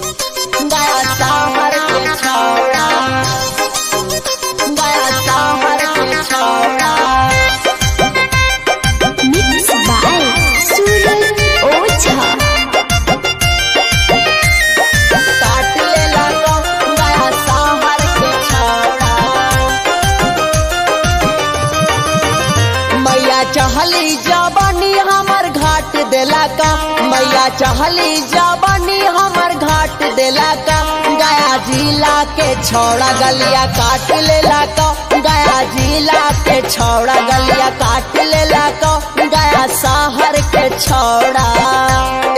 गया शहर के छौड़ा, गया शहर के छौड़ा। मिक्स बाय सूरज ओझा। काट लेला को गया शहर के छौड़ा। मैया चहली जवानी हमर घाट देला का, मैया चहली जवानी हमर घाट देला का। गया जिला के छौड़ा गलिया काट लेला का, गया जिला के छौड़ा गलिया काट लेला का। गया शहर के छौड़ा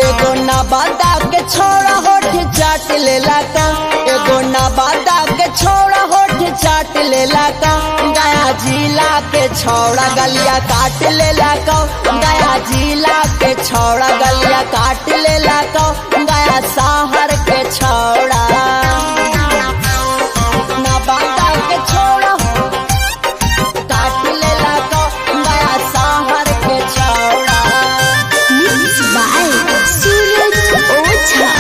एगो नवादा के छौड़ा होठ चाट लेला का, एगो नवादा के छौड़ा होठ चाट लेला का। गया जिला के छौड़ा गलिया काट लेला का, गया जिला के छौड़ा गलिया काट लेला का। गया शहर के छौड़ा नवादा के छौड़ा काट लेला का। गया शहर के छौड़ा मिक्स बाय सूरज ओझा।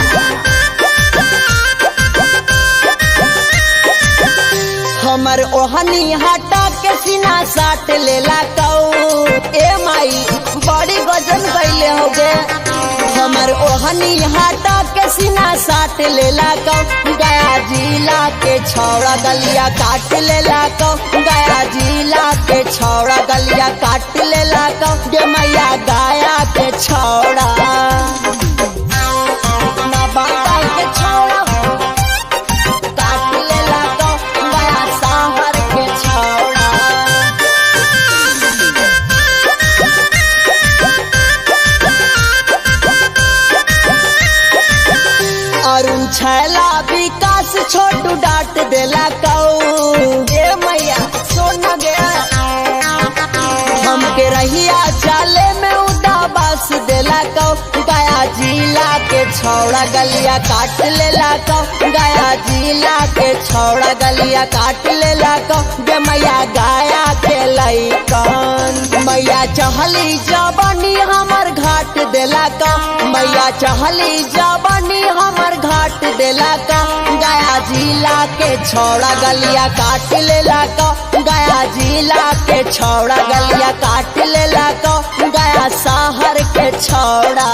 हमर ओहनी हटा के सीना साट लेला कौ। ए माई बड़ी गजन गईले हो गे। हमर ओहनी हटा के सीना साट लेला कौ। गया जिला के छौड़ा गलिया काट लेला कौ, गया जिला के छौड़ा गलिया काट लेला कौ। गे मैया गया के छौड़ा नवादा के छौड़ा काट लेला कौ। गया शहर के छौड़ा अरुण छैला विकास छोटू डांट देला कौ। ए मैया सोना गया हमके रहिया चाले में उदाबास देला कौ। गया जिला के छौड़ा गलिया काट लेला कौ, गया जिला के छौड़ा गलिया काट लेला कौ। गे मैया गया के लइकन मैया चहली जवानी हमर घाट देला का, मैया चहली जवानी हमर घाट देला का। गया जिला के छौड़ा गलिया काट लेला का, गया जिला के छौड़ा गलिया काट लेला का। गया शहर के छौड़ा